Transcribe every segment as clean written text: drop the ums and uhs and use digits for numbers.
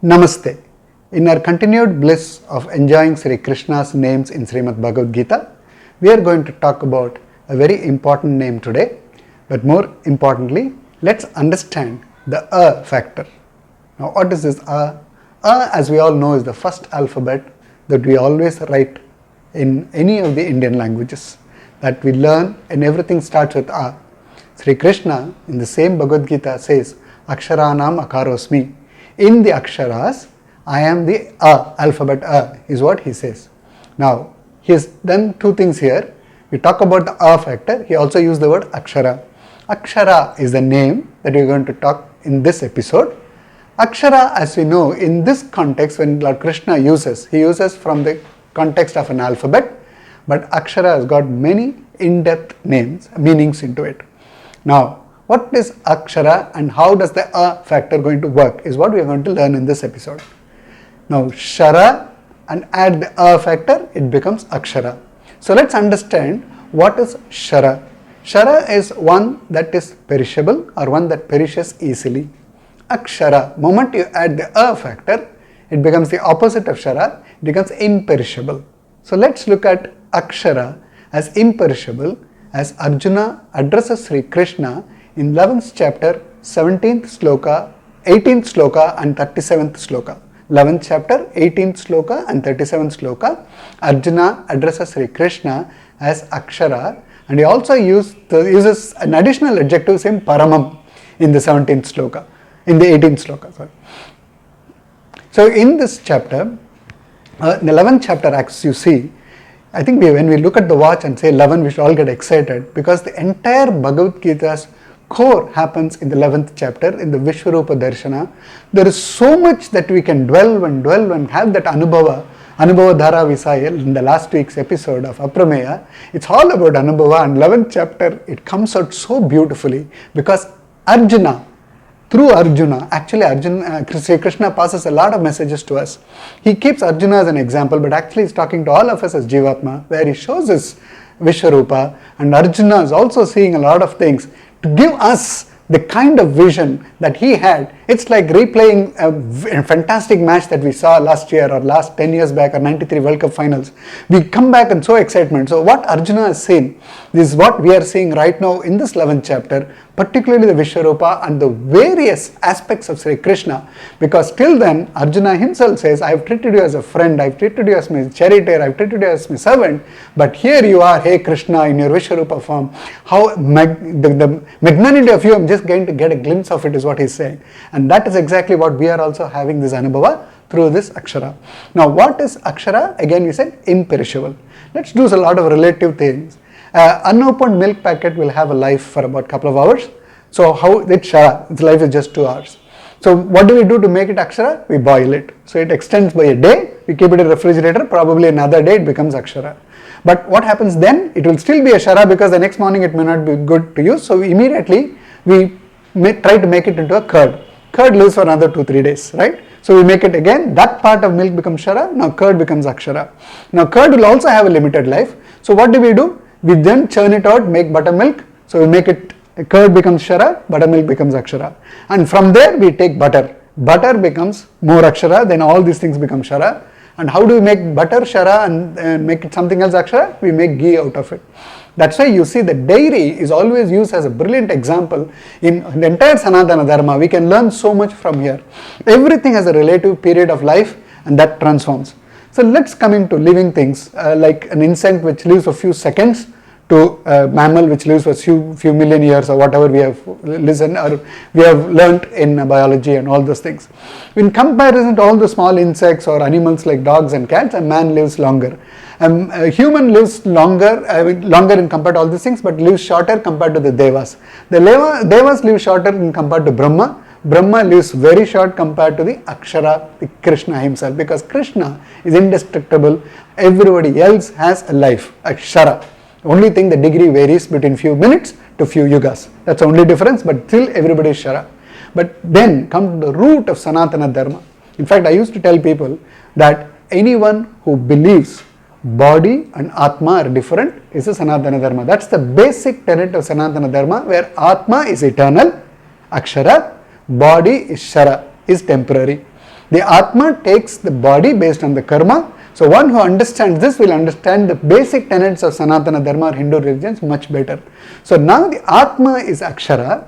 Namaste. In our continued bliss of enjoying Sri Krishna's names in Srimad Bhagavad Geetha, we are going to talk about a very important name today. But more importantly, let's understand the A factor. Now, what is this A? A, as we all know, is the first alphabet that we always write in any of the Indian languages that we learn, and everything starts with A. Sri Krishna in the same Bhagavad Gita says, Aksharanam akarosmi. In the Aksharas, I am the A, alphabet A, is what he says. Now, he has done two things here. We talk about the A factor, he also used the word Akshara. Akshara is the name that we are going to talk in this episode. Akshara, as we know, in this context, when Lord Krishna uses, he uses from the context of an alphabet, but Akshara has got many in-depth meanings into it. Now, what is Akshara and how does the A factor going to work is what we are going to learn in this episode. Now, Shara and add the A factor, it becomes Akshara. So, let's understand what is Shara. Shara is one that is perishable or one that perishes easily. Akshara, moment you add the A factor, it becomes the opposite of Shara, it becomes imperishable. So, let's look at Akshara as imperishable as Arjuna addresses Sri Krishna in 11th chapter, 17th sloka, 18th sloka and 37th sloka. 11th chapter, 18th sloka and 37th sloka, Arjuna addresses Sri Krishna as Akshara, and he also uses an additional adjective saying Paramam in the 17th sloka, in the 18th sloka. Sorry. So in this chapter, in the 11th chapter, as you see, I think when we look at the watch and say 11, we should all get excited because the entire Bhagavad Gita's core happens in the 11th chapter, in the Vishwarupa Darshana. There is so much that we can dwell and have that Anubhava Dhara Visaya in the last week's episode of Aprameya. It's all about Anubhava, and 11th chapter, it comes out so beautifully because Arjuna, through Arjuna, actually Sri Krishna passes a lot of messages to us. He keeps Arjuna as an example, but actually he's talking to all of us as Jivatma, where he shows his Vishwarupa, and Arjuna is also seeing a lot of things to give us the kind of vision that he had. It's like replaying a fantastic match that we saw last year or last 10 years back or 93 World Cup finals. We come back and so excitement. So what Arjuna has seen, this is what we are seeing right now in this 11th chapter, particularly the Vishwarupa and the various aspects of Sri Krishna, because till then Arjuna himself says, I have treated you as a friend, I have treated you as my charioteer, I have treated you as my servant, but here you are, hey Krishna, in your Vishwarupa form. How the magnanimity of you, I'm just going to get a glimpse of it, is what he's saying. And that is exactly what we are also having this Anubhava through this Akshara. Now what is Akshara? Again we said imperishable. Let's do a lot of relative things. Unopened milk packet will have a life for about a couple of hours. So how it's Shara, its life is just 2 hours. So what do we do to make it Akshara? We boil it. So it extends by a day, we keep it in the refrigerator, probably another day it becomes Akshara. But what happens then? It will still be a Shara because the next morning it may not be good to use. So immediately we try to make it into a curd. Curd lives for another 2-3 days, right? So we make it again, that part of milk becomes Shara, now curd becomes Akshara. Now curd will also have a limited life. So what do? We then churn it out, make buttermilk. So we make it, curd becomes Shara, buttermilk becomes Akshara. And from there we take butter. Butter becomes more Akshara, then all these things become Shara. And how do we make butter Shara and make it something else Akshara? We make ghee out of it. That's why you see the dairy is always used as a brilliant example in the entire Sanatana Dharma. We can learn so much from here. Everything has a relative period of life and that transforms. So let's come into living things like an insect which lives for a few seconds to a mammal which lives for few million years or whatever we have listened or we have learnt in biology and all those things. In comparison to all the small insects or animals like dogs and cats, a man lives longer. A human lives longer in compared to all these things, but lives shorter compared to the Devas. The Devas live shorter in compared to Brahma. Brahma lives very short compared to the Akshara, the Krishna himself, because Krishna is indestructible. Everybody else has a life, Akshara. Only thing, the degree varies between few minutes to few yugas. That's the only difference, but still everybody is Shara. But then come to the root of Sanatana Dharma. In fact, I used to tell people that anyone who believes body and Atma are different is a Sanatana Dharma. That's the basic tenet of Sanatana Dharma, where Atma is eternal, Akshara, body is Shara, is temporary. The Atma takes the body based on the karma. So one who understands this will understand the basic tenets of Sanatana Dharma or Hindu religions much better. So now the Atma is Akshara,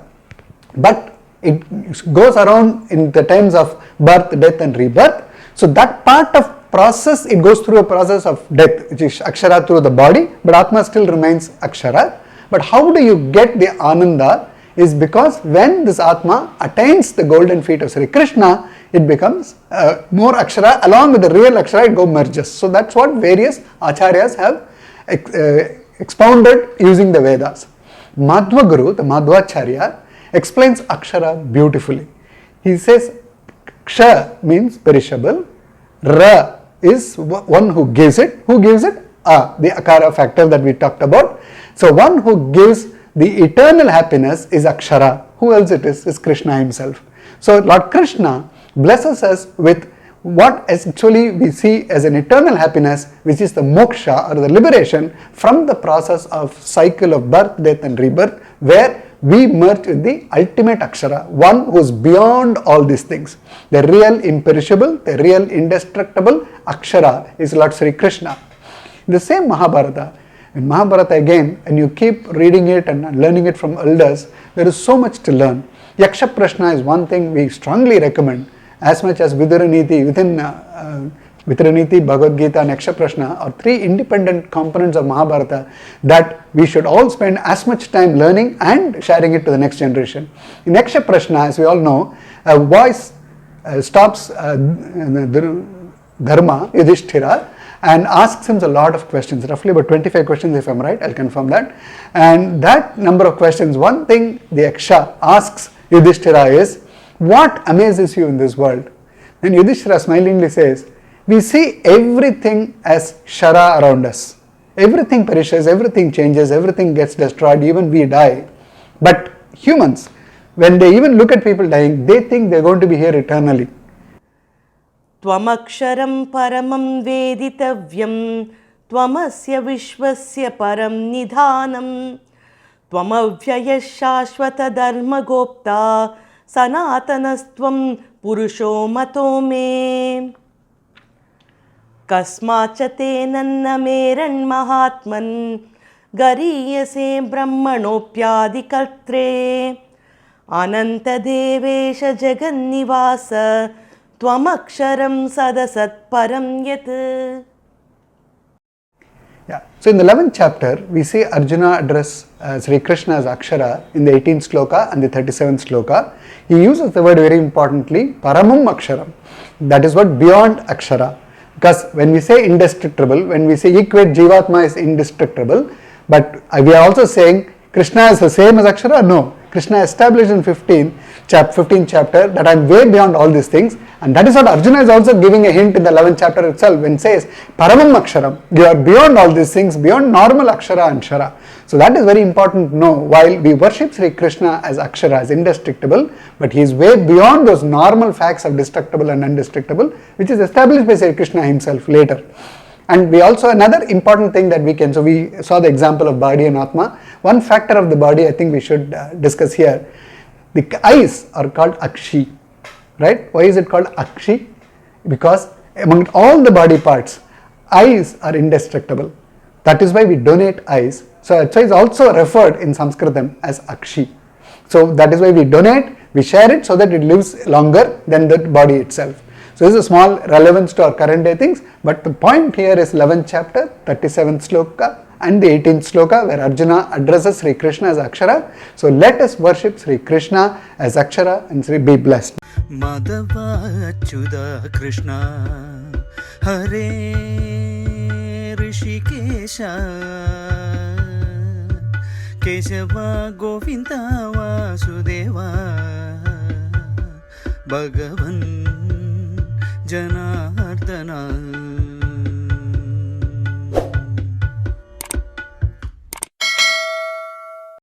but it goes around in the times of birth, death and rebirth. So that part of process, it goes through a process of death, which is Akshara through the body, but Atma still remains Akshara. But how do you get the Ananda is because when this Atma attains the golden feet of Sri Krishna, it becomes more Akshara, along with the real Akshara it merges. So that's what various Acharyas have expounded using the Vedas. Madhva Guru, the Madhvacharya, explains Akshara beautifully. He says Ksha means perishable, Ra is one who gives it. Who gives it? The Akara factor that we talked about. So one who gives the eternal happiness is Akshara. Who else it is? Is Krishna himself. So Lord Krishna blesses us with what actually we see as an eternal happiness, which is the moksha or the liberation from the process of cycle of birth, death and rebirth, where we merge with the ultimate Akshara, one who is beyond all these things. The real imperishable, the real indestructible Akshara is Lord Sri Krishna. In the same Mahabharata, in Mahabharata again, and you keep reading it and learning it from elders, there is so much to learn. Yaksha Prashna is one thing we strongly recommend, as much as Viduraniti. Within Viduraniti, Bhagavad Geetha and Yaksha Prashna are three independent components of Mahabharata that we should all spend as much time learning and sharing it to the next generation. In Yaksha Prashna, as we all know, a voice stops Dharma, Yudhishthira, and asks him a lot of questions, roughly about 25 questions if I'm right, I'll confirm that. And that number of questions, one thing the Yaksha asks Yudhishthira is, what amazes you in this world? And Yudhishthira smilingly says, we see everything as Shara around us. Everything perishes, everything changes, everything gets destroyed, even we die. But humans, when they even look at people dying, they think they're going to be here eternally. Tvamaksharam paramam veditavyam Tvamasya vishvasya param nidhanam Tvamavyaya shashvata dharma gopta Sanatanastvam purusho mato me Kasmachate nanna meran mahatman Gariyase brahmanopyadi kaltre Ananta devesha jagannivasa Tvamaksharam sadasat param yat. Yeah. So in the 11th chapter, we see Arjuna address Sri Krishna as Akshara in the 18th sloka and the 37th sloka. He uses the word very importantly, Paramam Aksharam. That is what beyond Akshara. Because when we say indestructible, when we say equate Jivatma is indestructible, but we are also saying Krishna is the same as Akshara? No. Krishna established in 15th chapter that I am way beyond all these things, and that is what Arjuna is also giving a hint in the 11th chapter itself when it says Paramam Aksharam, you are beyond all these things, beyond normal Akshara and Shara. So that is very important to know. While we worship Sri Krishna as Akshara, as indestructible, but he is way beyond those normal facts of destructible and indestructible, which is established by Sri Krishna himself later. And we also, another important thing that we can, so we saw the example of body and Atma. One factor of the body I think we should discuss here. The eyes are called Akshi, right? Why is it called Akshi? Because among all the body parts, eyes are indestructible. That is why we donate eyes. So that's why it's also referred in Sanskritam as Akshi. So that is why we donate, we share it so that it lives longer than the body itself. So this is a small relevance to our current day things, but the point here is 11th chapter, 37th sloka and the 18th sloka where Arjuna addresses Sri Krishna as Akshara. So let us worship Sri Krishna as Akshara and Sri be blessed. Madhava Achyuta Krishna Hare Rishikesha Kesava Govinda Vasudeva Bhagavan Janardana